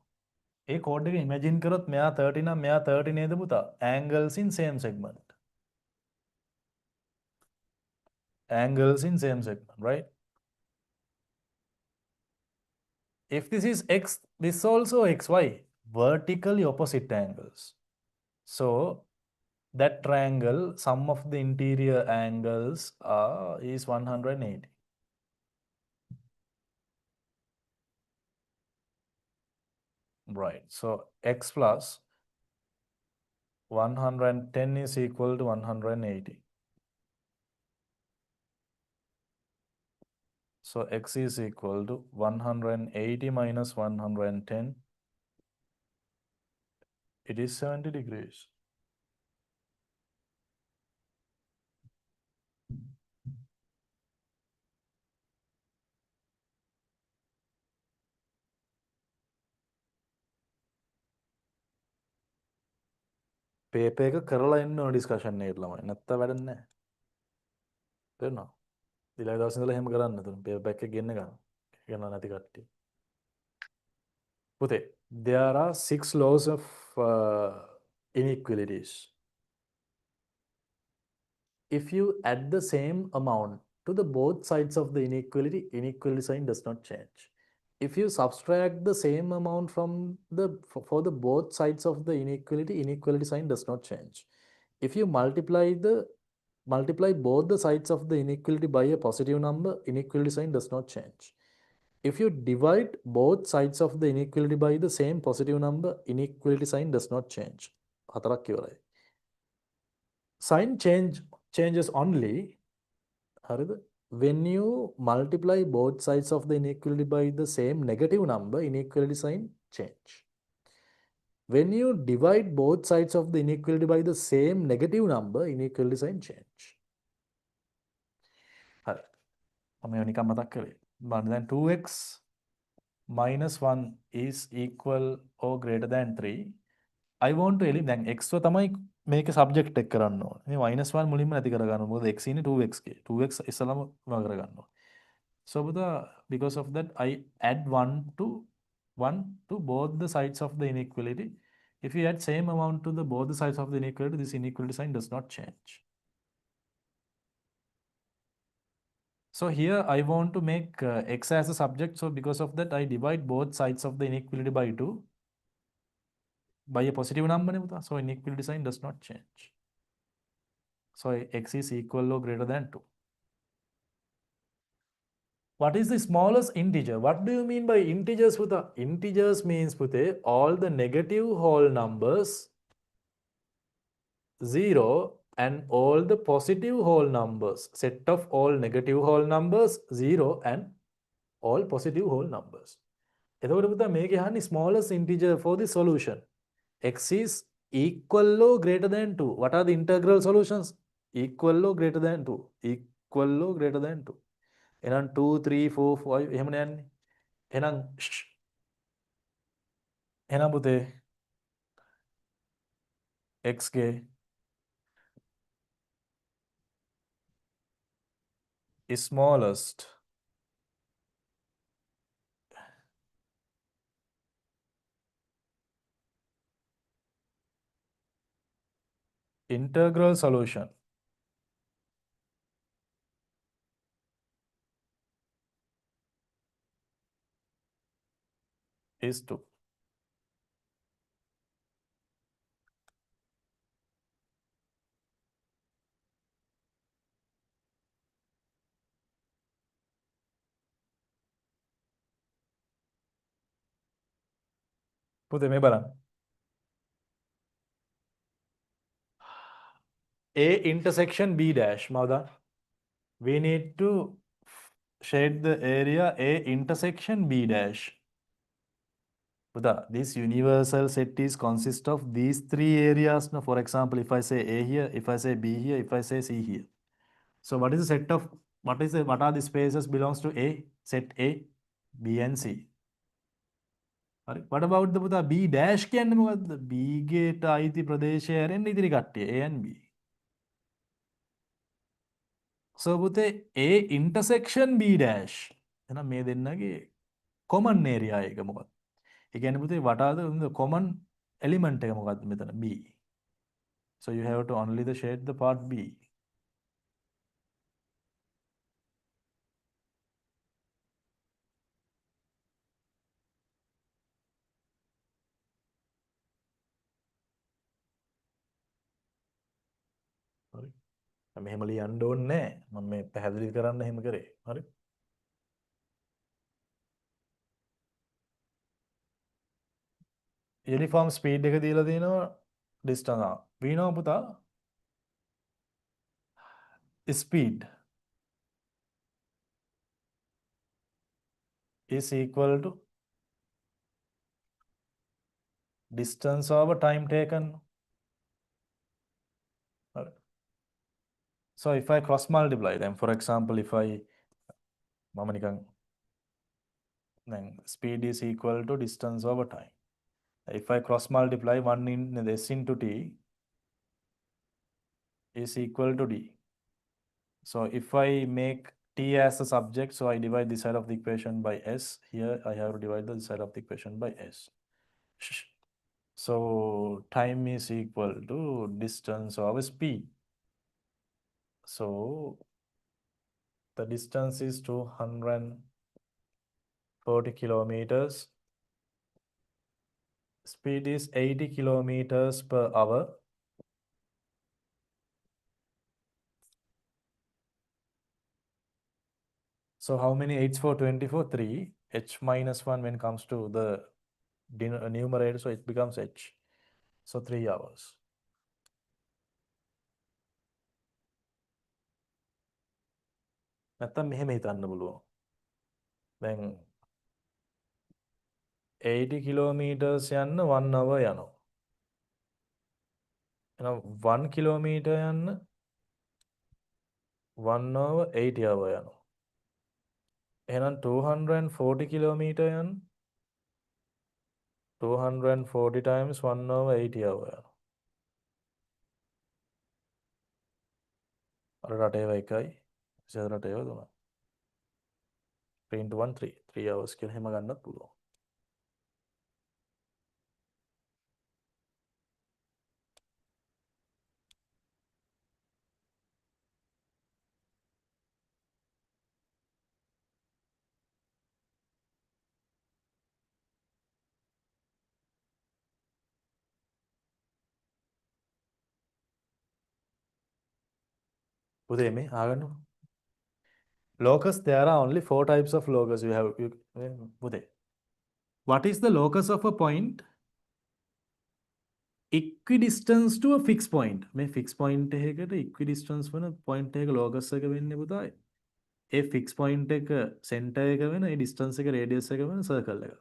ඒ කෝඩ් එක ඉමැජින් කරොත් මෙයා 30 නම් මෙයා 30 නේද පුතා? Angles in same segment. Angles in same segment, right? If this is x, this also xy, vertically opposite angles. So that triangle, sum of the interior angles is 180. Right. So x plus 110 is equal to 180. So x is equal to 180 minus 110. It is 70 degrees. Paper එක කරලා ඉන්න ඕන discussion එකට ළමයි. නැත්නම් වැඩක් නැහැ. තේරුණා? ඊළඟ දවස් ඉඳලා එහෙම කරන්න තුන පේපර් එක ගෙන්න ගන්න. ගෙන්න නැති කට්ටිය. පුතේ, there are 6 laws of inequalities. If you add the same amount to the both sides of the inequality, inequality sign does not change. If you subtract the same amount from the for the both sides of the inequality, inequality sign does not change. If you multiply both the sides of the inequality by a positive number, inequality sign does not change. If you divide both sides of the inequality by the same positive number, inequality sign does not change. හතරක් ඉවරයි. Sign changes only when you multiply both sides of the inequality by the same negative number, inequality sign change. When you divide both sides of the inequality by the same negative number, inequality sign change. හරි. මම නිකන් මතක් කරේ. බලන්න දැන් 2x minus 1 is equal or greater than 3. I want to eliminate දැන් x ව තමයි මේක සබ්ජෙක්ට් එක කරන්න ඕනේ. මේ -1 මුලින්ම නැති කරගන්න ඕනේ. මොකද x ඉන්නේ 2x ගේ. 2x ඉස්සලම වග කරගන්න ඕනේ. So because of that I add 1 to both the sides of the inequality. If you add same amount to the both the sides of the inequality, this inequality sign does not change. So here I want to make x as a subject. So because of that I divide both sides of the inequality by 2 by a positive number. So inequality sign does not change. So x is equal or greater than 2. What is the smallest integer? What do you mean by integers? Integers means all the negative whole numbers 0 and all the positive whole numbers. Set of all negative whole numbers 0 and all positive whole numbers. එතකොට මේක යන්නේ smallest integer for the solution. X is equal or greater than 2. What are the integral solutions? Equal or greater than 2. Equal or greater than 2. එහෙනම් 2 3 4 5 එහෙමනේ යන්නේ. එහෙනම් පුතේ x ගේ smallest integral solution is 2. පුතේ මේ බලන්න. A intersection B dash. මවද? We need to shade the area A intersection B dash. Buddha, this universal set is consist of these three areas. Now, for example, if I say A here, if I say B here, if I say C here. So what is the set of what are the spaces belongs to A? Set A, B and C. What about the Buddha B dash කියන්නේ මොකද්ද? B ගේට අයිති ප්‍රදේශය ඇරෙන්න ඉදිරි කට්ටිය A and B. So පුතේ A intersection B dash. එහෙනම් මේ දෙන්නගේ common area එක මොකක්ද? ඒ කියන්නේ පුතේ what are the common element එක මොකක්ද මෙතන B. So you have to only the shade the part B. Sorry. මෙහෙම ලියන්න ඕනේ නැහැ. මම මේ පැහැදිලි කරන්න එහෙම කරේ. හරි. Uniform speed එක දීලා තියෙනවා distance. We know පුතා speed is equal to distance over time taken. So if I cross multiply them, for example, if I then speed is equal to distance over time. If I cross multiply 1 in S into T is equal to D. So if I make T as a subject, so I divide this side of the equation by S. Here I have to divide this side of the equation by S. So time is equal to distance over speed. So the distance is 240 kilometers. Speed is 80 kilometers per hour. So how many 8s for 24? 3. H minus 1 when it comes to the numerator, so it becomes H. So 3 hours. නැත්තම් මෙහෙම හිතන්න පුළුවන්. දැන් 80 kilometers යන්න 1 hour යනවා. එහෙනම් 1 kilometer යන්න 1 hour 80 hour යනවා. එහෙනම් 240 kilometer යන්න 240 times 1 hour 80 hour යනවා. අර රටේව එකයි ඉස්සර රටේව තුනයි. 3 into 1 3 3 hours කියලා හැම ගන්නත් පුළුවන්. පුතේ මේ ආගන්න. Locus, there are only 4 types of locus. පුතේ. What is the locus of a point? Equidistance to a fixed point. මේ fixed point එකකට equidistance වන point එක locus එක වෙන්නේ පුතා. ඒ fixed point එක center එක වෙන ඒ distance එක radius එක වෙන circle එක.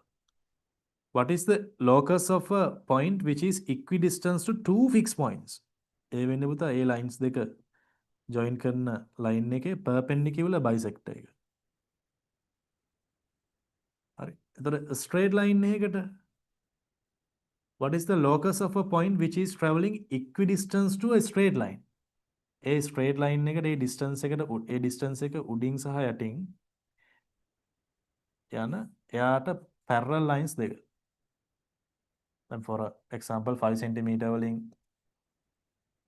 What is the locus of a point which is equidistance to two fixed points? ඒ වෙන්නේ පුතා ඒ lines දෙක join කරන line එකේ perpendicular bisect එක. හරි. එතකොට straight line එකකට what is the locus of a point which is traveling equidistance to a straight line? A straight line එකට ඒ distance එකට ඒ distance එක උඩින් සහ යටින් යන එයාට parallel lines දෙක. Then for example 5 cm වලින්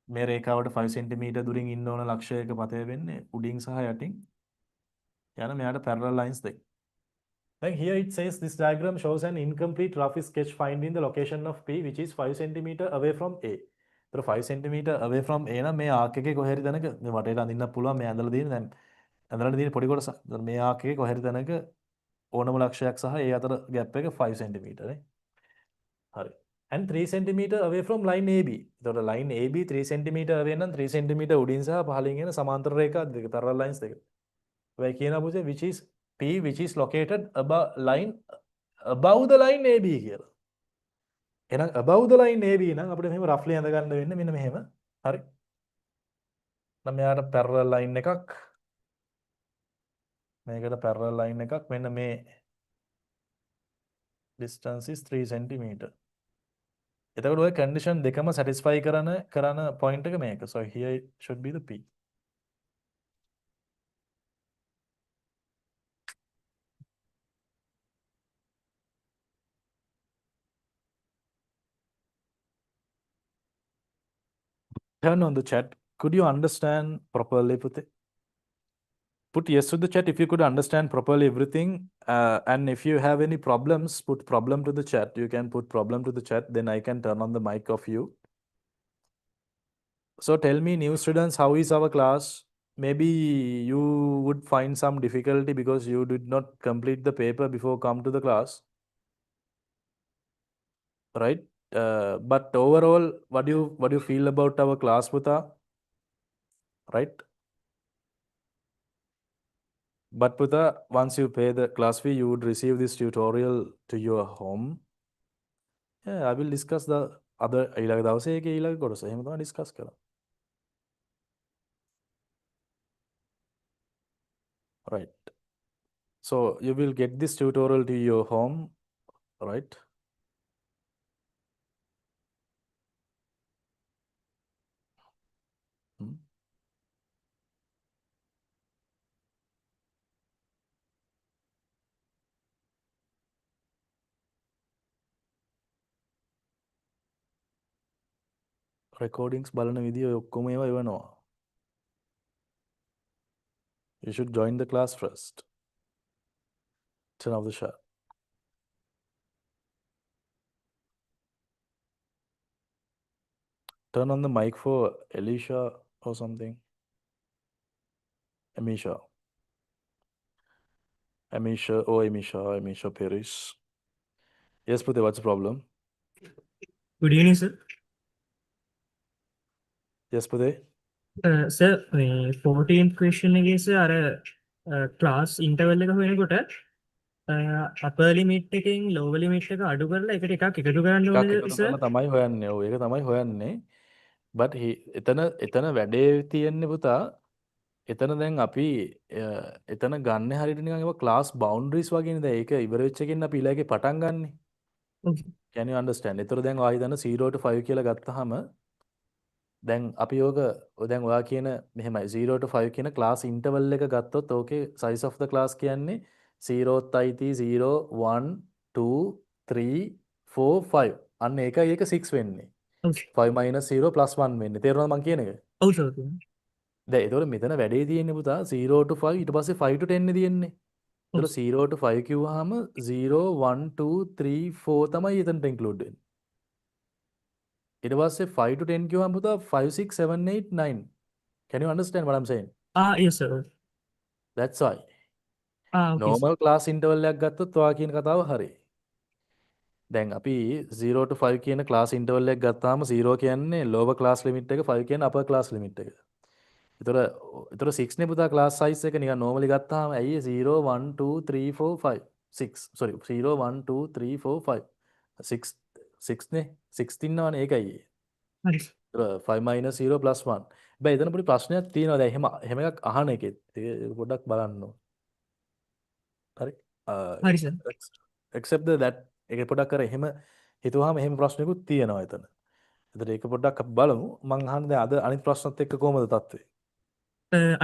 මේ රේඛාවට 5 cm දුරින් ඉන්න ඕන ලක්ෂයක පතය වෙන්නේ උඩින් සහ යටින් යන මෙයාට parallel lines දෙක. Then here it says this diagram shows an incomplete rough sketch finding the location of P which is 5 centimeter away from A. So 5 centimeter away from A නම් මේ ආර්ක් එකේ කොහේ හරි තැනක මේ වටේට අඳින්න පුළුවන් මේ ඇඳලා තියෙන දැන් ඇඳලා තියෙන පොඩි කොටස. මේ ආර්ක් එකේ කොහේ හරි තැනක ඕනම ලක්ෂයක් සහ ඒ අතර ගැප් එක 5 centimeter නේ. හරි. And 3 centimeter away from line AB. එතකොට line AB 3 centimeter away නම් 3 centimeter උඩින් සහ පහළින් එන සමාන්තර රේඛා දෙක parallel lines දෙක. ඔය කියනවා පුතේ which is P which is located above the line AB කියලා. එහෙනම් above the line AB නම් අපිට මෙහෙම roughly අඳ ගන්න වෙන්නේ මෙන්න මෙහෙම. හරි. නම් මෙයාට parallel line එකක් මේකට parallel line එකක් මෙන්න මේ distance is 3 centimeter. එතකොට ඔය condition දෙකම satisfy කරන point එක මේක. So here it should be the P. Turn on the chat. Could you understand properly, Pute? Put yes to the chat if you could understand properly everything. And if you have any problems, put problem to the chat. You can put problem to the chat. Then I can turn on the mic of you. So tell me, new students, how is our class? Maybe you would find some difficulty because you did not complete the paper before come to the class. Right? But overall, what do you feel about our class, Puta? Right? But Puta, once you pay the class fee, you would receive this tutorial to your home. Yeah, I will discuss the other ඊළඟ දවසේ ඒකේ ඊළඟ කොටස. එහෙම තමයි discuss කරා. Right. So you will get this tutorial to your home, right? Hmm. Recordings බලන විදිය ඔය ඔක්කොම ඒවා එවනවා. You should join the class first. Turn off the chat. Turn on the mic for Elisha or something. Amisha Paris. Yes, Pute, what's the problem? Good evening, sir. Yes, Pute. Sir, 14th question එකේ sir අර class interval එක හොයනකොට upper limit එකෙන් lower limit එක අඩු කරලා එකට එකක් එකතු කරන්න ඕනේද sir? තමයි හොයන්නේ. ඔව් ඒක තමයි හොයන්නේ. But එතන වැඩේ තියෙන්නේ පුතා. එතන දැන් අපි එතන ගන්න හරියට නිකන් ඒවා class boundaries වගේනේ. දැන් ඒක ඉවර වෙච්ච එකෙන් අපි ඊළඟේ පටන් ගන්නෙ. Can you understand? ඒතර දැන් ඔයා හිතන්න 0 to 5 කියලා ගත්තාම දැන් අපි දැන් ඔයා කියන මෙහෙමයි 0 to 5 කියන class interval එක ගත්තොත් ඕකේ size of the class කියන්නේ 0th අයිති 0 1 2 3 4 5 අන්න ඒකයි ඒක 6 වෙන්නේ 5 minus 0 plus 1 වෙන්නේ තේරුණාද මං කියන එක ඔව් සර් දැන් ඒතකොට මෙතන වැඩේ තියෙන්නේ පුතා 0 to 5 ඊට පස්සේ 5 to 10 නේ තියෙන්නේ ඒතකොට 0 to 5 කිව්වහම 0 1 2 3 4 තමයි එතනට include වෙන්නේ ඊට පස්සේ 5 to 10 කිව්වම පුතා 5 6 7 8 9 can you understand what I'm saying yes sir that's why okay, normal class interval එකක් ගත්තොත් ඔයා කියන කතාව හරි දැන් අපි 0 to 5 කියන class interval එක ගත්තාම 0 කියන්නේ lower class limit එක 5 කියන්නේ upper class limit එක ඒතර 6 නේ පුතා class size එක නිකන් normally ගත්තාම ඇයි 0 1 2 3 4 5 6 sorry 0 1 2 3 4 5 6 නේ 6 තින්නවනේ ඒකයි හරි 5 minus 0 plus 1 හැබැයි එතන පොඩි ප්‍රශ්නයක් තියෙනවා දැන් එහෙම එකක් අහන එකෙත් ඒක පොඩ්ඩක් බලන්න ඕන හරි හරි සර් except that ඒක පොඩ්ඩක් අර එහෙම හිතුවාම එහෙම ප්‍රශ්නයකුත් තියෙනවා එතන. එතකොට ඒක පොඩ්ඩක් අපි බලමු. මං අහන්නේ දැන් අද අනිත් ප්‍රශ්නත් එක්ක කොහමද තත්ත්වය?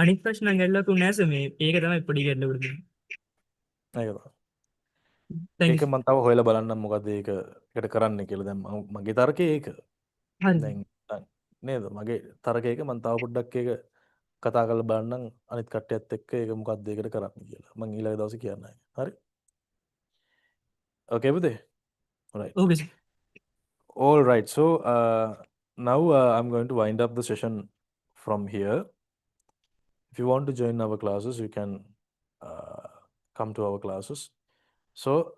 අනිත් ප්‍රශ්න නම් ගැල්ලක් උන්නේ නැහැ සර් මේ ඒක තමයි පොඩි ගැල්ලුවට තියෙන්නේ. ඒක තමයි. Thank ඒක you. මම තව හොයලා බලන්නම් මොකද ඒකට කරන්න කියලා. දැන් මගේ තර්කය ඒක. හරි දැන් නේද? මගේ තර්කය ඒක මම තව පොඩ්ඩක් ඒක කතා කරලා බලන්නම් අනිත් කට්ටියත් එක්ක ඒක මොකක්ද ඒකට කරන්න කියලා. මම ඊළඟ දවසේ කියන්නම්. හරි? Okay, Budhe? All right. Okay, sir. All right. So now I'm going to wind up the session from here. If you want to join our classes, you can come to our classes. So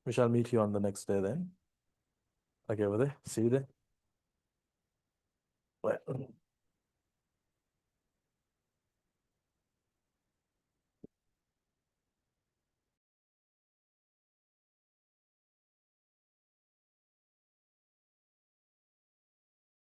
we shall meet you on the next day then. Okay, Budhe. See you then. Bye.